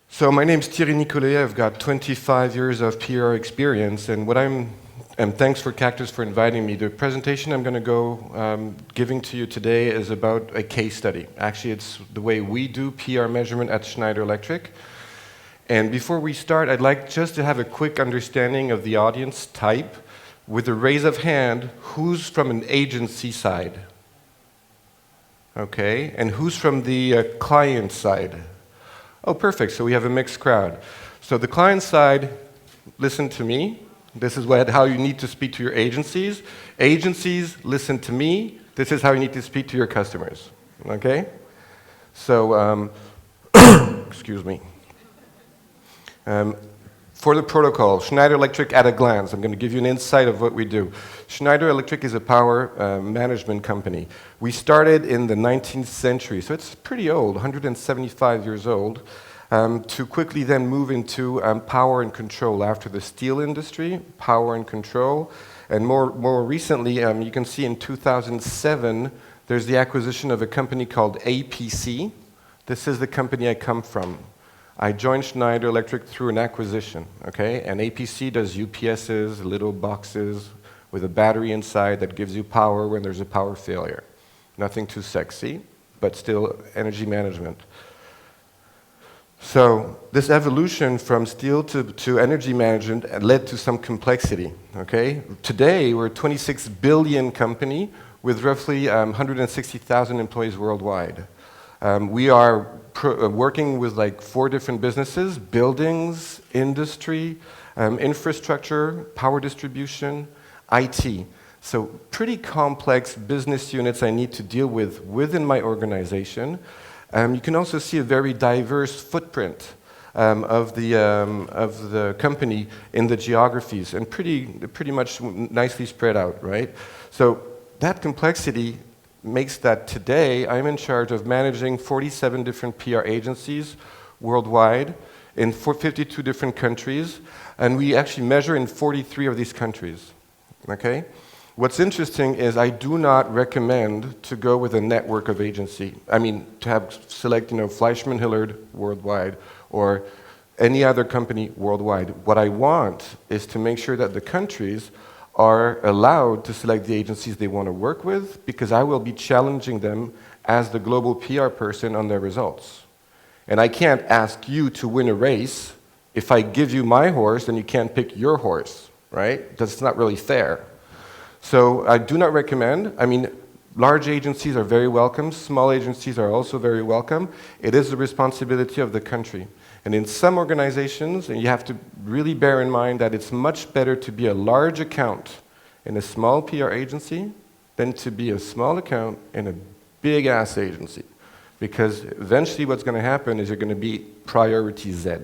So my name's Thierry Nicolet. I've got 25 years of PR experience, and thanks for KAKTUS for inviting me. The presentation I'm going to go giving to you today is about a case study. Actually, it's the way we do PR measurement at Schneider Electric. And before we start, I'd like just to have a quick understanding of the audience type. With a raise of hand, who's from an agency side? Okay, and who's from the client side? Oh, perfect, so we have a mixed crowd. So the client side, listen to me. This is how you need to speak to your agencies. Agencies, listen to me. This is how you need to speak to your customers, okay? So, excuse me. For the protocol, Schneider Electric at a glance. I'm going to give you an insight of what we do. Schneider Electric is a power management company. We started in the 19th century, so it's pretty old, 175 years old, to quickly then move into power and control after the steel industry, power and control. And more recently, you can see in 2007, there's the acquisition of a company called APC. This is the company I come from. I joined Schneider Electric through an acquisition, okay? And APC does UPSs, little boxes with a battery inside that gives you power when there's a power failure. Nothing too sexy, but still energy management. So this evolution from steel to energy management led to some complexity, okay? Today, we're a 26 billion company with roughly 160,000 employees worldwide. We are working with like 4 different businesses: buildings, industry, infrastructure, power distribution, IT. So pretty complex business units I need to deal with within my organization. You can also see a very diverse footprint of the company in the geographies, and pretty much nicely spread out, right? So that complexity makes that today I'm in charge of managing 47 different PR agencies worldwide in 52 different countries, and we actually measure in 43 of these countries, okay? What's interesting is I do not recommend to go with a network of agency. I mean, to select, Fleischmann Hillard worldwide or any other company worldwide. What I want is to make sure that the countries are allowed to select the agencies they want to work with, because I will be challenging them as the global PR person on their results. And I can't ask you to win a race if I give you my horse and you can't pick your horse, right? That's not really fair. So I do not recommend. I mean, large agencies are very welcome. Small agencies are also very welcome. It is the responsibility of the country. And in some organizations, and you have to really bear in mind that it's much better to be a large account in a small PR agency than to be a small account in a big-ass agency. Because eventually what's going to happen is you're going to be priority Z,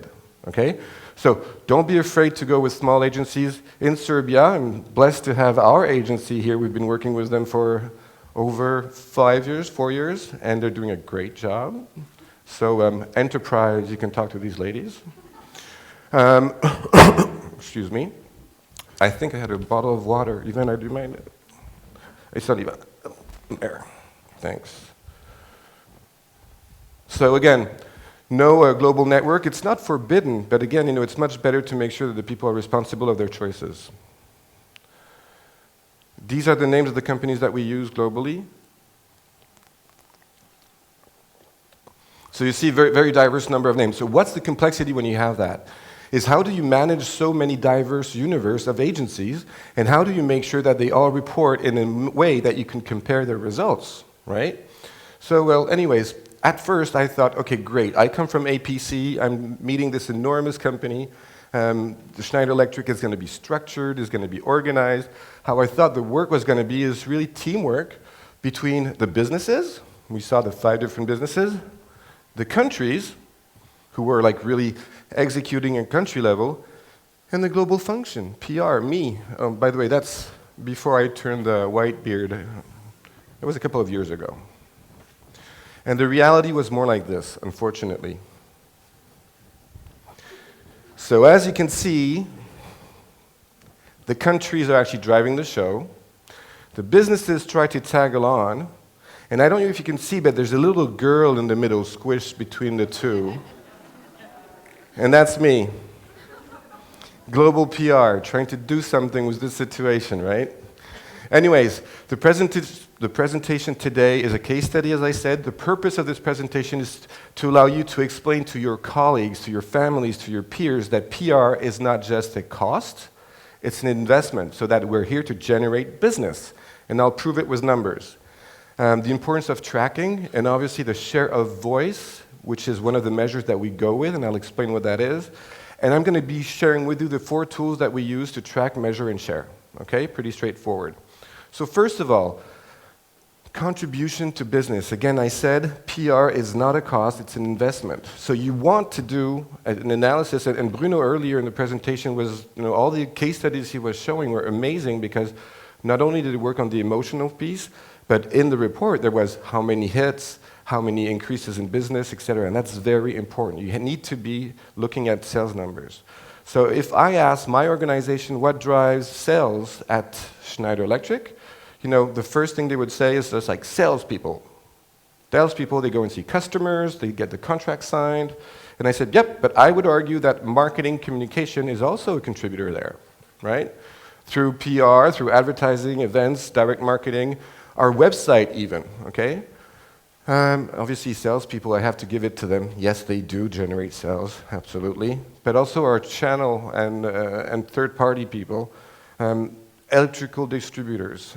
okay? So don't be afraid to go with small agencies. In Serbia, I'm blessed to have our agency here. We've been working with them for over 4 years, and they're doing a great job. So enterprise, you can talk to these ladies. Excuse me. I think I had a bottle of water. Even I do mind it. It's not even there. Thanks. So again, no global network. It's not forbidden, but again, it's much better to make sure that the people are responsible of their choices. These are the names of the companies that we use globally. So you see very, very diverse number of names. So what's the complexity when you have that? Is how do you manage so many diverse universe of agencies, and how do you make sure that they all report in a way that you can compare their results, right? So, well, anyways, at first I thought, okay, great. I come from APC. I'm meeting this enormous company. The Schneider Electric is going to be structured, is going to be organized. How I thought the work was going to be is really teamwork between the businesses. We saw the 5 different businesses. The countries, who were like really executing at country level, and the global function, PR, me. By the way, that's before I turned the white beard. It was a couple of years ago. And the reality was more like this, unfortunately. So as you can see, the countries are actually driving the show. The businesses try to tag along. And I don't know if you can see, but there's a little girl in the middle, squished between the two. And that's me. Global PR, trying to do something with this situation, right? Anyways, the presentation today is a case study, as I said. The purpose of this presentation is to allow you to explain to your colleagues, to your families, to your peers, that PR is not just a cost, it's an investment, so that we're here to generate business. And I'll prove it with numbers. The importance of tracking, and obviously the share of voice, which is one of the measures that we go with, and I'll explain what that is. And I'm going to be sharing with you the 4 tools that we use to track, measure, and share. Okay, pretty straightforward. So first of all, contribution to business. Again, I said PR is not a cost, it's an investment. So you want to do an analysis, and Bruno earlier in the presentation was, all the case studies he was showing were amazing because not only did it work on the emotional piece, but in the report there was how many hits, how many increases in business, etc. And that's very important. You need to be looking at sales numbers. So if I ask my organization what drives sales at Schneider Electric, the first thing they would say is just like salespeople. Salespeople, they go and see customers, they get the contract signed. And I said, yep, but I would argue that marketing communication is also a contributor there, right? Through PR, through advertising, events, direct marketing, our website even, okay? Obviously, salespeople, I have to give it to them. Yes, they do generate sales, absolutely. But also our channel and third-party people, electrical distributors.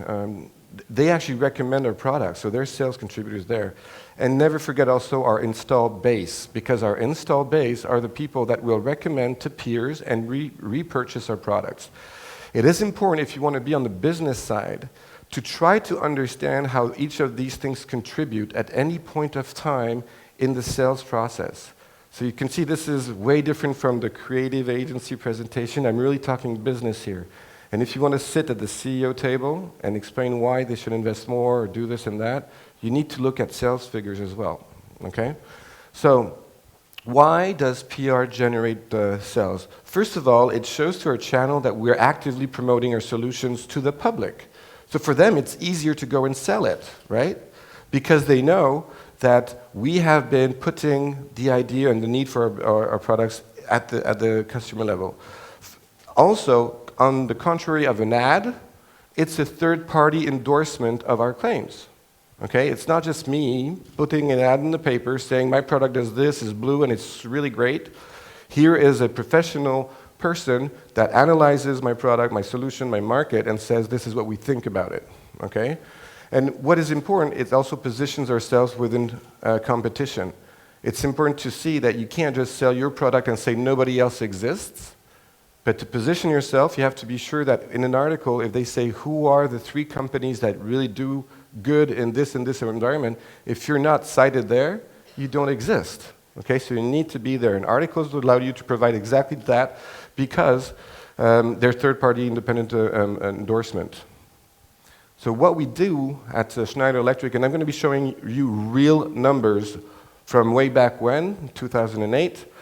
They actually recommend our products, so they're sales contributors there. And never forget also our installed base, because our installed base are the people that will recommend to peers and repurchase our products. It is important, if you want to be on the business side, to try to understand how each of these things contribute at any point of time in the sales process. So you can see this is way different from the creative agency presentation. I'm really talking business here. And if you want to sit at the CEO table and explain why they should invest more or do this and that, you need to look at sales figures as well, okay? So why does PR generate sales? First of all, it shows to our channel that we're actively promoting our solutions to the public. So for them, it's easier to go and sell it, right? Because they know that we have been putting the idea and the need for our products at the customer level. Also, on the contrary of an ad, it's a third-party endorsement of our claims. Okay? It's not just me putting an ad in the paper saying my product does this, is blue, and it's really great. Here is a professional person that analyzes my product, my solution, my market, and says this is what we think about it. Okay? And what is important, it also positions ourselves within competition. It's important to see that you can't just sell your product and say nobody else exists. But to position yourself, you have to be sure that in an article, if they say who are the 3 companies that really do good in this environment, if you're not cited there, you don't exist. Okay, so you need to be there. And articles will allow you to provide exactly that because they're third-party independent endorsement. So what we do at Schneider Electric, and I'm going to be showing you real numbers from way back when, 2008.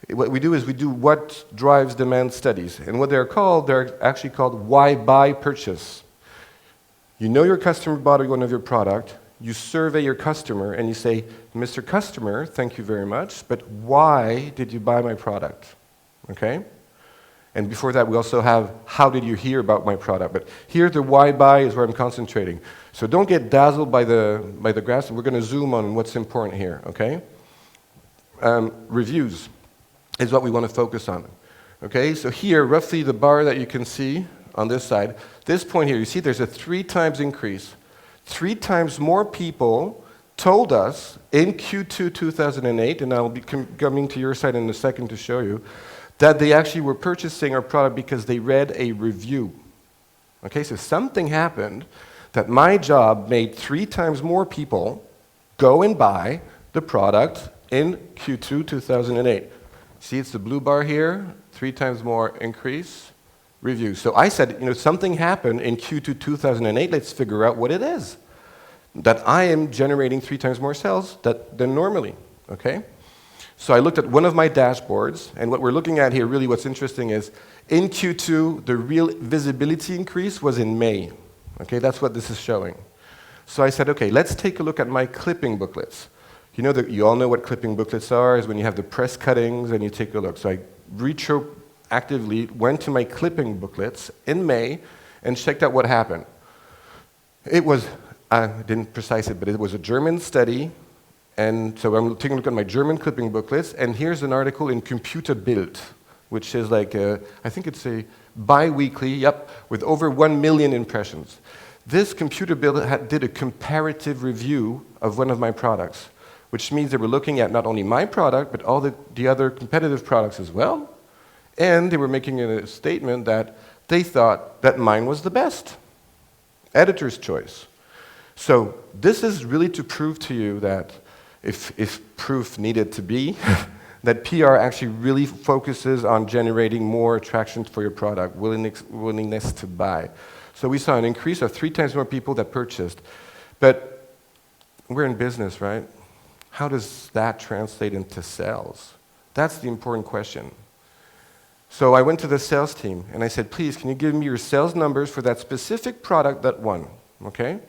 What we do is we do what drives demand studies. And what they're actually called why buy purchase. You know your customer bought one of your product, you survey your customer and you say, Mr. Customer, thank you very much, but why did you buy my product? Okay? And before that we also have, how did you hear about my product? But here the why buy is where I'm concentrating. So don't get dazzled by the graphs, we're going to zoom on what's important here, okay? Reviews is what we want to focus on. Okay, so here, roughly the bar that you can see on this side, this point here, you see there's a 3 times increase. 3 times more people told us in Q2 2008, and I'll be coming to your side in a second to show you, that they actually were purchasing our product because they read a review. Okay, so something happened that my job made 3 times more people go and buy the product in Q2 2008. See, it's the blue bar here, 3 times more increase, review. So I said, something happened in Q2 2008, let's figure out what it is. That I am generating 3 times more sales than normally, okay? So I looked at one of my dashboards, and what we're looking at here, really what's interesting is, in Q2, the real visibility increase was in May. Okay, that's what this is showing. So I said, okay, let's take a look at my clipping booklets. You know that you all know what clipping booklets are, is when you have the press cuttings and you take a look. So I retroactively went to my clipping booklets in May and checked out what happened. It was, I didn't precise it, but it was a German study. And so I'm taking a look at my German clipping booklets, and here's an article in Computer Bild, which is like, I think it's a bi-weekly, with over 1 million impressions. This Computer Bild did a comparative review of one of my products, which means they were looking at not only my product, but all the other competitive products as well. And they were making a statement that they thought that mine was the best. Editor's choice. So this is really to prove to you that if proof needed to be, that PR actually really focuses on generating more attraction for your product, willingness to buy. So we saw an increase of 3 times more people that purchased. But we're in business, right? How does that translate into sales? That's the important question. So I went to the sales team and I said, please, can you give me your sales numbers for that specific product that won, okay?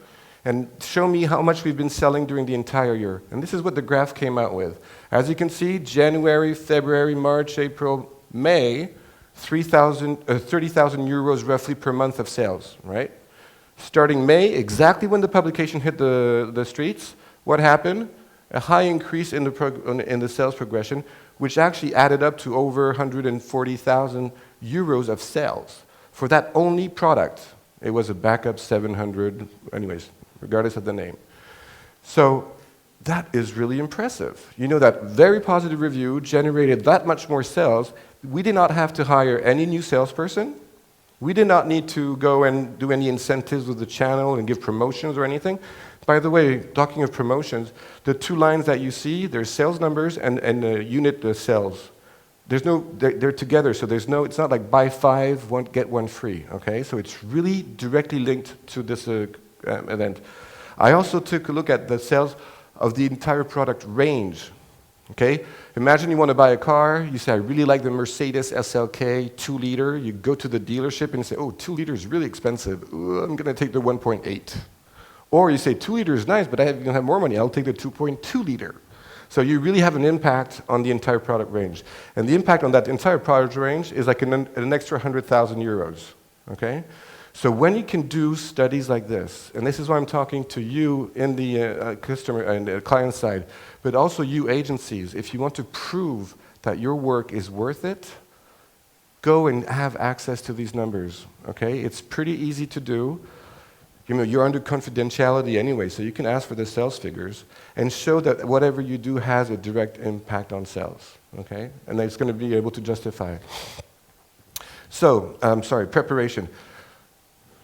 And show me how much we've been selling during the entire year. And this is what the graph came out with. As you can see, January, February, March, April, May, 30,000 euros roughly per month of sales, right? Starting May, exactly when the publication hit the streets, what happened? A high increase in the sales progression, which actually added up to over 140,000 euros of sales for that only product. It was a backup 700, anyways, regardless of the name. So that is really impressive. You know, that very positive review generated that much more sales. We did not have to hire any new salesperson. We did not need to go and do any incentives with the channel and give promotions or anything. By the way, talking of promotions, the 2 lines that you see, there's sales numbers and unit sales. They're together, so it's not like buy 5, get 1 free, okay? So it's really directly linked to this event. I also took a look at the sales of the entire product range, okay? Imagine you want to buy a car, you say, I really like the Mercedes SLK 2-liter. You go to the dealership and you say, oh, 2 liters is really expensive. Ooh, I'm going to take the 1.8. Or you say 2 liters is nice, but I don't have more money. I'll take the 2.2 liter. So you really have an impact on the entire product range. And the impact on that entire product range is like an extra 100,000 euros, okay? So when you can do studies like this, and this is why I'm talking to you in the customer and client side, but also you agencies, if you want to prove that your work is worth it, go and have access to these numbers, okay? It's pretty easy to do. You know, you're under confidentiality anyway, so you can ask for the sales figures and show that whatever you do has a direct impact on sales, okay? And it's going to be able to justify it. So, preparation.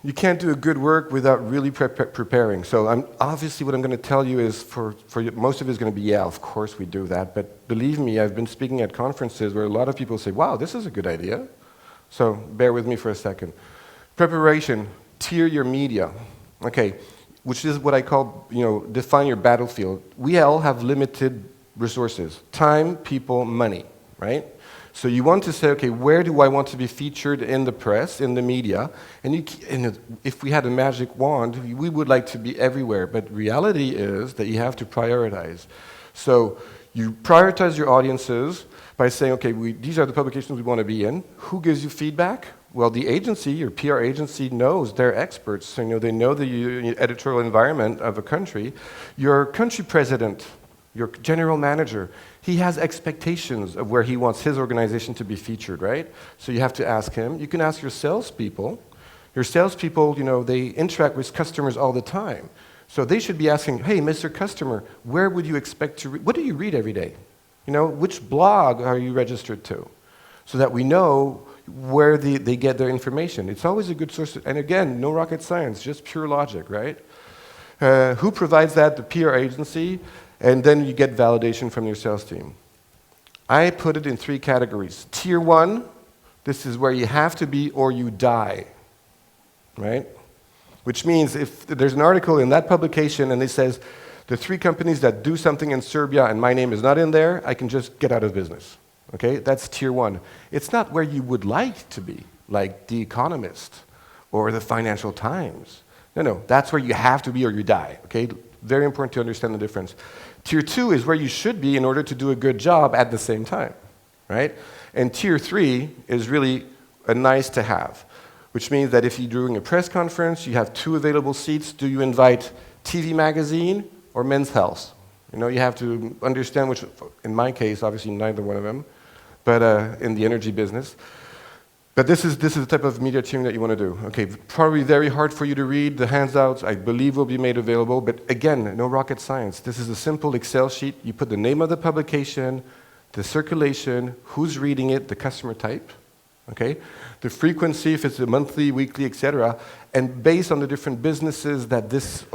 You can't do a good work without really preparing. So obviously what I'm going to tell you is, for most of it is going to be, yeah, of course we do that. But believe me, I've been speaking at conferences where a lot of people say, wow, this is a good idea. So bear with me for a second. Preparation, tier your media. Okay, which is what I call, define your battlefield. We all have limited resources, time, people, money, right? So you want to say, okay, where do I want to be featured in the press, in the media? And if we had a magic wand, we would like to be everywhere. But reality is that you have to prioritize. So you prioritize your audiences by saying, okay, these are the publications we want to be in. Who gives you feedback? Well, the agency, your PR agency, knows they're experts. So, they know the editorial environment of a country. Your country president, your general manager, he has expectations of where he wants his organization to be featured, right? So you have to ask him. You can ask your salespeople. Your salespeople, they interact with customers all the time. So they should be asking, hey, Mr. Customer, where would you expect to read? What do you read every day? Which blog are you registered to? So that we know where they get their information. It's always a good source, and again, no rocket science, just pure logic, right? Who provides that? The PR agency, and then you get validation from your sales team. I put it in 3 categories. Tier 1, this is where you have to be or you die, right? Which means if there's an article in that publication and it says, the 3 companies that do something in Serbia and my name is not in there, I can just get out of business. Okay, that's tier 1. It's not where you would like to be, like The Economist or the Financial Times. No, that's where you have to be or you die. Okay, very important to understand the difference. Tier 2 is where you should be in order to do a good job at the same time, right? And Tier 3 is really a nice to have, which means that if you're doing a press conference, you have 2 available seats, do you invite TV Magazine or Men's Health? You know, you have to understand which, in my case, obviously neither one of them, but in the energy business. But this is the type of media team that you want to do. Okay, probably very hard for you to read. The handouts, I believe, will be made available. But again, no rocket science. This is a simple Excel sheet. You put the name of the publication, the circulation, who's reading it, the customer type, okay? The frequency, if it's a monthly, weekly, etc. And based on the different businesses that this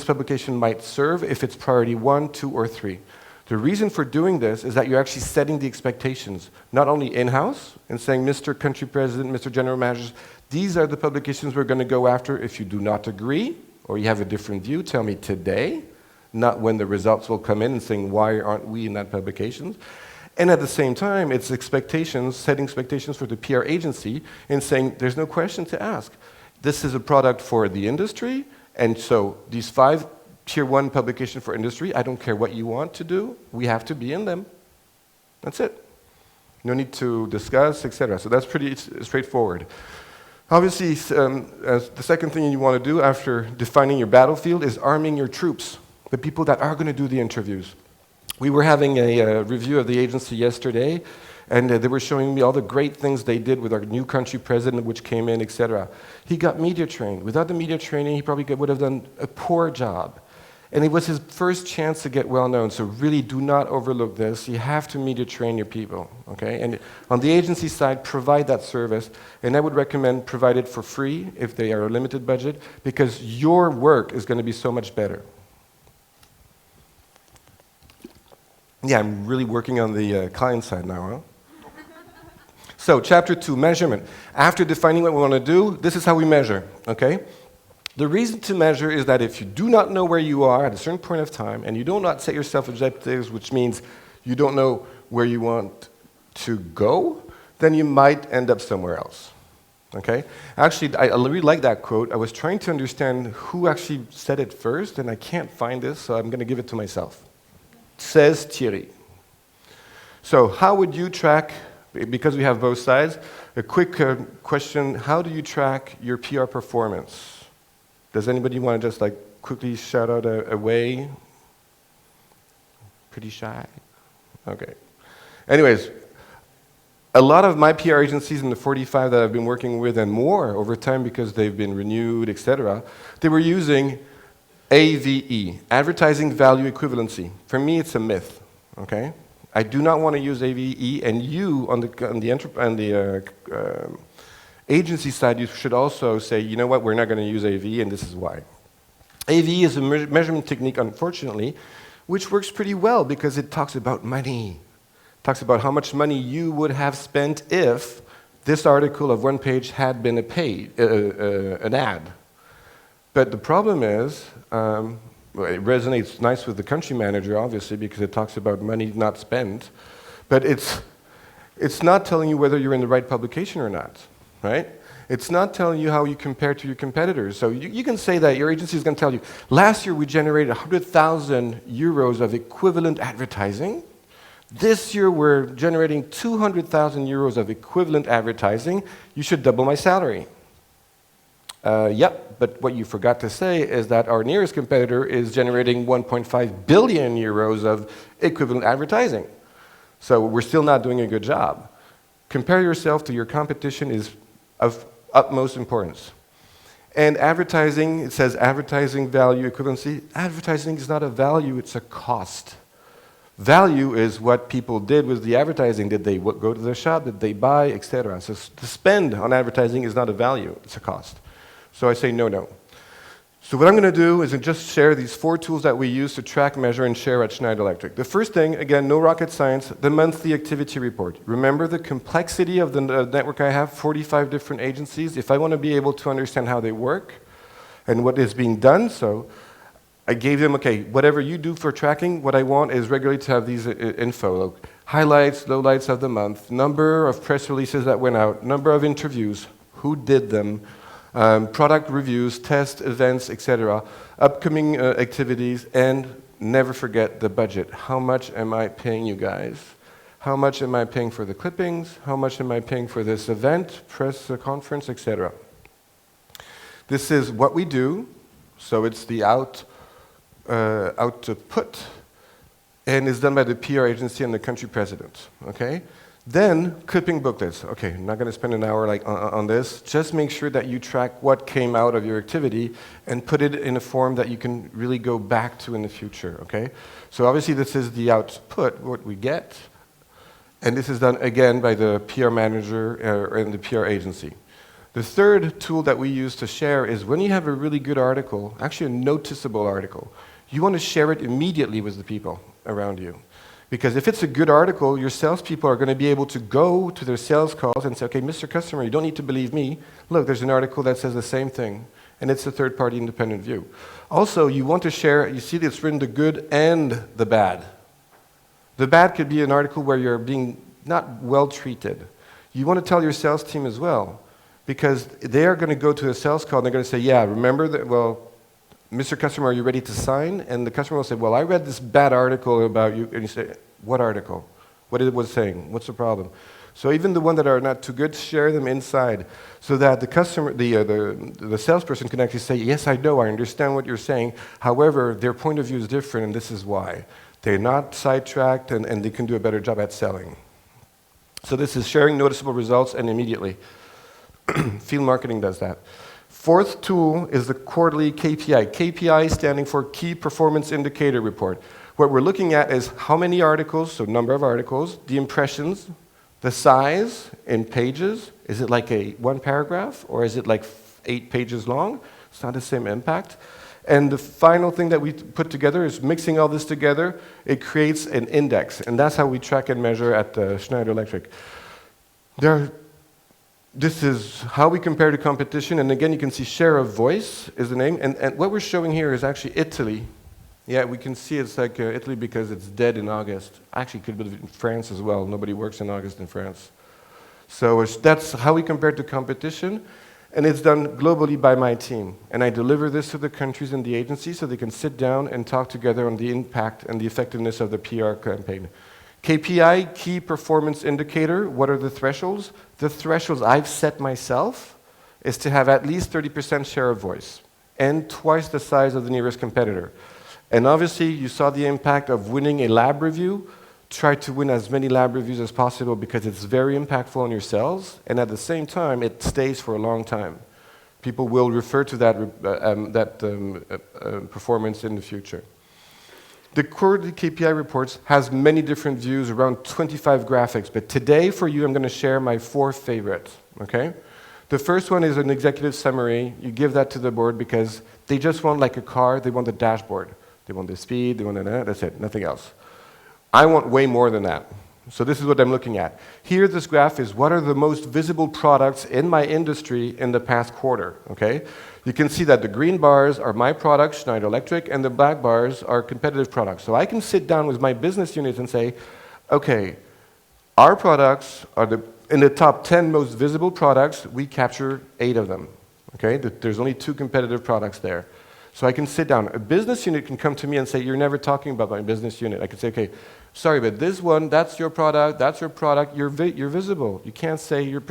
publication might serve, if it's priority 1, 2, or 3. The reason for doing this is that you're actually setting the expectations, not only in-house, and saying, Mr. Country President, Mr. General Manager, these are the publications we're going to go after. If you do not agree, or you have a different view, tell me today, not when the results will come in and saying, why aren't we in that publications? And at the same time, it's expectations, setting expectations for the PR agency, and saying, there's no question to ask. This is a product for the industry, and so these 5 Tier 1 publication for industry, I don't care what you want to do, we have to be in them. That's it. No need to discuss, etc. So that's pretty straightforward. Obviously, the second thing you want to do after defining your battlefield is arming your troops, the people that are going to do the interviews. We were having a review of the agency yesterday, and they were showing me all the great things they did with our new country president, which came in, etc. He got media trained. Without the media training, he probably would have done a poor job. And it was his first chance to get well known, so really do not overlook this. You have to media train your people, okay? And on the agency side, provide that service, and I would recommend provide it for free if they are a limited budget, because your work is going to be so much better. Yeah, I'm really working on the client side now, huh? So, chapter 2, measurement. After defining what we want to do, this is how we measure, okay? The reason to measure is that if you do not know where you are at a certain point of time, and you do not set yourself objectives, which means you don't know where you want to go, then you might end up somewhere else, okay? Actually, I really like that quote. I was trying to understand who actually said it first, and I can't find this, so I'm going to give it to myself. Says Thierry. So how would you track, because we have both sides, a quick question, how do you track your PR performance? Does anybody want to just like quickly shout out a way? Pretty shy? Okay. Anyways, a lot of my PR agencies in the 45 that I've been working with and more over time because they've been renewed, etc., they were using AVE, advertising value equivalency. For me, it's a myth, okay? I do not want to use AVE, and you on the agency side, you should also say, you know what, we're not going to use AV, and this is why. AV is a measurement technique, unfortunately, which works pretty well because it talks about money. It talks about how much money you would have spent if this article of one page had been an ad. But the problem is, well, it resonates nice with the country manager, obviously, because it talks about money not spent, but it's not telling you whether you're in the right publication or not. Right? It's not telling you how you compare to your competitors. So you can say that your agency is going to tell you, last year we generated 100,000 euros of equivalent advertising. This year we're generating 200,000 euros of equivalent advertising. You should double my salary. Yep, but what you forgot to say is that our nearest competitor is generating 1.5 billion euros of equivalent advertising. So we're still not doing a good job. Compare yourself to your competition is of utmost importance. And advertising, it says advertising value equivalency. Advertising is not a value, it's a cost. Value is what people did with the advertising. Did they go to the shop? Did they buy, etc.? So the spend on advertising is not a value, it's a cost. So I say no. So what I'm going to do is just share these 4 tools that we use to track, measure, and share at Schneider Electric. The first thing, again, no rocket science, the monthly activity report. Remember the complexity of the network I have, 45 different agencies. If I want to be able to understand how they work and what is being done, so I gave them, okay, whatever you do for tracking, what I want is regularly to have these info. Highlights, lowlights of the month, number of press releases that went out, number of interviews, who did them, product reviews, test events, etc., upcoming activities, and never forget the budget. How much am I paying you guys? How much am I paying for the clippings? How much am I paying for this event, press conference, etc.? This is what we do, so it's the output, and it's done by the PR agency and the country president, okay? Then, clipping booklets. Okay, I'm not going to spend an hour on this. Just make sure that you track what came out of your activity and put it in a form that you can really go back to in the future, okay? So obviously this is the output, what we get, and this is done again by the PR manager and the PR agency. The third tool that we use to share is when you have a really good article, actually a noticeable article, you want to share it immediately with the people around you. Because if it's a good article, your salespeople are going to be able to go to their sales calls and say, okay, Mr. Customer, you don't need to believe me. Look, there's an article that says the same thing. And it's a third-party independent view. Also, you want to share, you see it's written the good and the bad. The bad could be an article where you're being not well treated. You want to tell your sales team as well. Because they are going to go to a sales call and they're going to say, yeah, remember that, well, Mr. Customer, are you ready to sign? And the customer will say, well, I read this bad article about you. And you say, what article? What it was saying? What's the problem? So even the ones that are not too good, share them inside so that the customer, the salesperson can actually say, yes, I know, I understand what you're saying. However, their point of view is different, and this is why. They're not sidetracked, and they can do a better job at selling. So this is sharing noticeable results and immediately. Field marketing does that. Fourth tool is the quarterly KPI. KPI standing for Key Performance Indicator Report. What we're looking at is how many articles, so number of articles, the impressions, the size in pages. Is it like one paragraph or is it like 8 pages long? It's not the same impact. And the final thing that we put together is mixing all this together. It creates an index, and that's how we track and measure at Schneider Electric. This is how we compare to competition, and again, you can see share of voice is the name, and what we're showing here is actually Italy. Yeah, we can see it's like Italy because it's dead in August. Actually, it could be in France as well. Nobody works in August in France. So that's how we compare to competition, and it's done globally by my team. And I deliver this to the countries and the agencies so they can sit down and talk together on the impact and the effectiveness of the PR campaign. KPI, Key Performance Indicator, what are the thresholds? The thresholds I've set myself is to have at least 30% share of voice and twice the size of the nearest competitor. And obviously, you saw the impact of winning a lab review. Try to win as many lab reviews as possible because it's very impactful on your sales, and at the same time, it stays for a long time. People will refer to that performance in the future. The quarterly KPI reports has many different views, around 25 graphics, but today for you I'm going to share my 4 favorites, okay? The first one is an executive summary. You give that to the board because they just want like a car, they want the dashboard. They want the speed, they want that's it, nothing else. I want way more than that. So this is what I'm looking at. Here, this graph is what are the most visible products in my industry in the past quarter, okay? You can see that the green bars are my products, Schneider Electric, and the black bars are competitive products. So I can sit down with my business units and say, okay, our products are in the top 10 most visible products, we capture 8 of them, okay? There's only 2 competitive products there. So I can sit down. A business unit can come to me and say, you're never talking about my business unit. I can say, okay, sorry, but this one, that's your product, you're visible. You can't say you're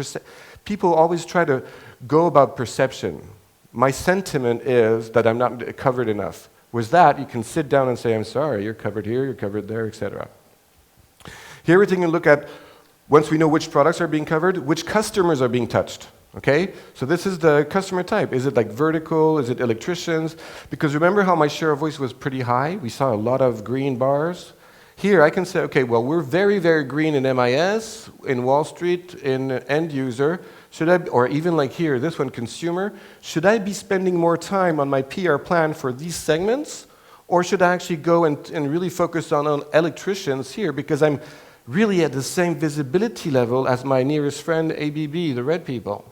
people always try to go about perception. My sentiment is that I'm not covered enough. With that, you can sit down and say, I'm sorry, you're covered here, you're covered there, etc. Here we're taking a look at, once we know which products are being covered, which customers are being touched. Okay, so this is the customer type. Is it like vertical? Is it electricians? Because remember how my share of voice was pretty high? We saw a lot of green bars. Here I can say, okay, well, we're very, very green in MIS, in Wall Street, in end user. Should I, or even like here, this one, consumer. Should I be spending more time on my PR plan for these segments? Or should I actually go and really focus on electricians here because I'm really at the same visibility level as my nearest friend, ABB, the red people?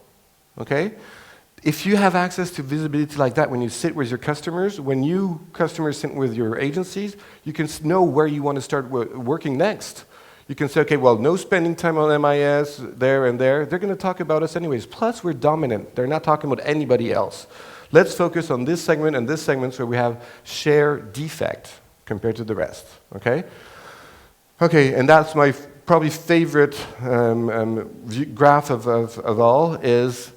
Okay? If you have access to visibility like that when you sit with your customers, when you customers sit with your agencies, you can know where you want to start working next. You can say, okay, well, no spending time on MIS there and there. They're going to talk about us anyways. Plus, we're dominant. They're not talking about anybody else. Let's focus on this segment and this segment where we have share defect compared to the rest, okay? Okay, and that's my probably favorite graph of all is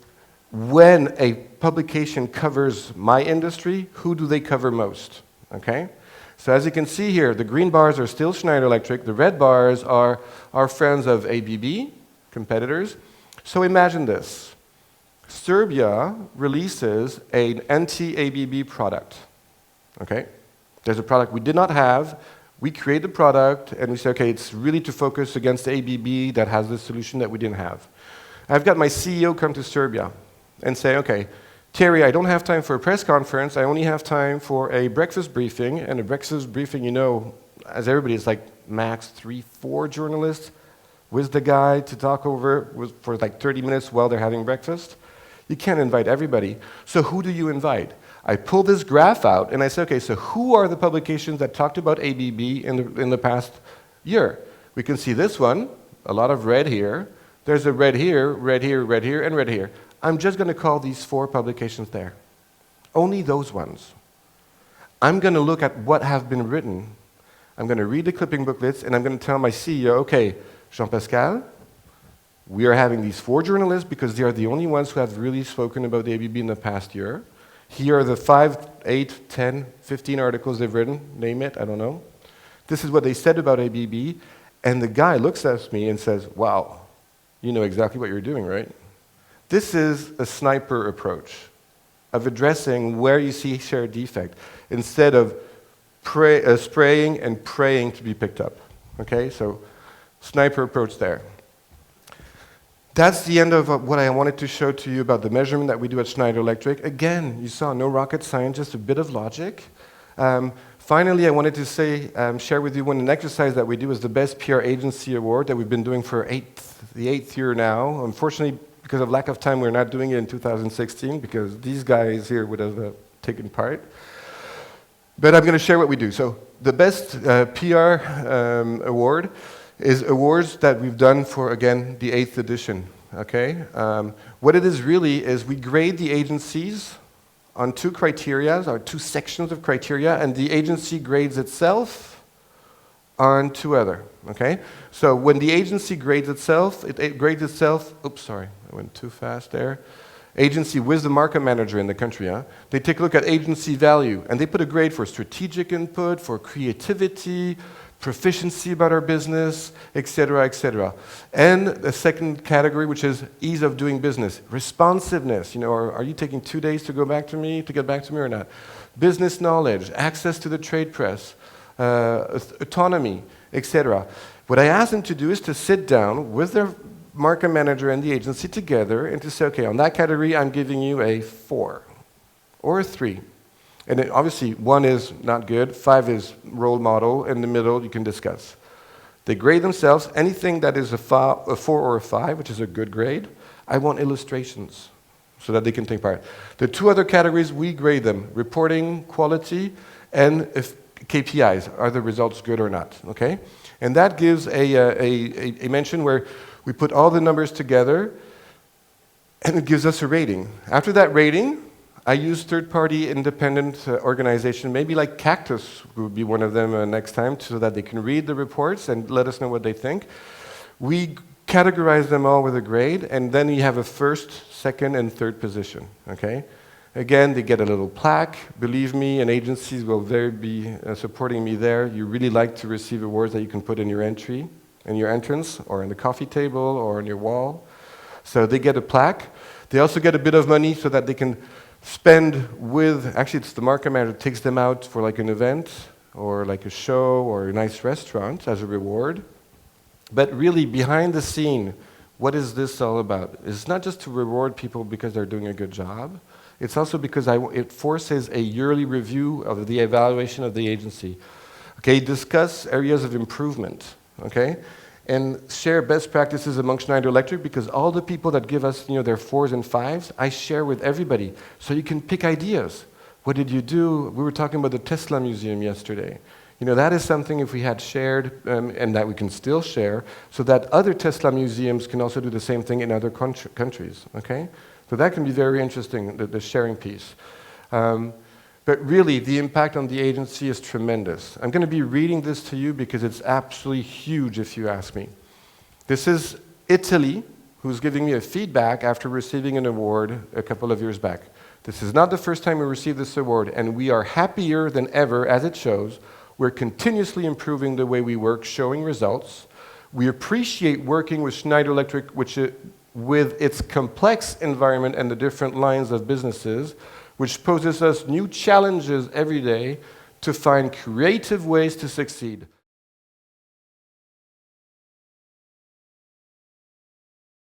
when a publication covers my industry, who do they cover most, okay? So as you can see here, the green bars are still Schneider Electric, the red bars are our friends of ABB, competitors. So imagine this. Serbia releases an anti-ABB product, okay? There's a product we did not have, we create the product, and we say, okay, it's really to focus against ABB that has this solution that we didn't have. I've got my CEO come to Serbia and say, okay, Thierry, I don't have time for a press conference, I only have time for a breakfast briefing, and a breakfast briefing, you know, as everybody, is like max 3-4 journalists with the guy to talk over for like 30 minutes while they're having breakfast. You can't invite everybody. So who do you invite? I pull this graph out and I say, okay, so who are the publications that talked about ABB in the past year? We can see this one, a lot of red here. There's a red here, red here, red here, and red here. I'm just going to call these 4 publications there. Only those ones. I'm going to look at what have been written. I'm going to read the clipping booklets and I'm going to tell my CEO, okay, Jean-Pascal, we are having these 4 journalists because they are the only ones who have really spoken about the ABB in the past year. Here are the 5, 8, 10, 15 articles they've written, name it, I don't know. This is what they said about ABB, and the guy looks at me and says, wow, you know exactly what you're doing, right? This is a sniper approach of addressing where you see share defect instead of spraying and praying to be picked up, okay? So sniper approach there. That's the end of what I wanted to show to you about the measurement that we do at Schneider Electric. Again, you saw no rocket science, just a bit of logic. Finally, I wanted to say, share with you an exercise that we do is the Best PR Agency Award that we've been doing for the 8th year now. Unfortunately, because of lack of time, we're not doing it in 2016 because these guys here would have taken part. But I'm going to share what we do. So the Best PR Award is awards that we've done for, again, the 8th edition, okay? What it is really is we grade the agencies on 2 criteria, or 2 sections of criteria, and the agency grades itself on 2 other, okay? So when the agency grades itself, it grades itself, oops, sorry, I went too fast there. Agency with the market manager in the country, they take a look at agency value, and they put a grade for strategic input, for creativity, proficiency about our business, etc., etc. And the second category, which is ease of doing business, responsiveness. You know, are you taking 2 days to get back to me or not? Business knowledge, access to the trade press, autonomy, etc. What I asked them to do is to sit down with their market manager and the agency together and to say, okay, on that category, I'm giving you a 4 or a 3. And then obviously, 1 is not good, 5 is role model, in the middle you can discuss. They grade themselves, anything that is a 4 or a 5, which is a good grade, I want illustrations so that they can take part. The 2 other categories, we grade them, reporting, quality, and if KPIs, are the results good or not, okay? And that gives a mention where we put all the numbers together, and it gives us a rating. After that rating, I use third-party independent organization, maybe like KAKTUS would be one of them next time, so that they can read the reports and let us know what they think. We categorize them all with a grade, and then you have a first, second, and third position, okay? Again, they get a little plaque. Believe me, and agencies will be supporting me there. You really like to receive awards that you can put in your entry, in your entrance, or in the coffee table, or on your wall. So they get a plaque. They also get a bit of money so that they can spend with, actually it's the market manager that takes them out for like an event or like a show or a nice restaurant as a reward. But really behind the scene, what is this all about? It's not just to reward people because they're doing a good job. It's also because it forces a yearly review of the evaluation of the agency. Okay, discuss areas of improvement, okay? And share best practices among Schneider Electric because all the people that give us, their 4s and 5s, I share with everybody. So you can pick ideas. What did you do? We were talking about the Tesla Museum yesterday. You know, that is something if we had shared, and that we can still share, so that other Tesla museums can also do the same thing in other countries, okay? So that can be very interesting, the sharing piece. But really, the impact on the agency is tremendous. I'm going to be reading this to you because it's absolutely huge, if you ask me. This is Italy, who's giving me a feedback after receiving an award a couple of years back. This is not the first time we received this award, and we are happier than ever, as it shows. We're continuously improving the way we work, showing results. We appreciate working with Schneider Electric, with its complex environment and the different lines of businesses, which poses us new challenges every day to find creative ways to succeed.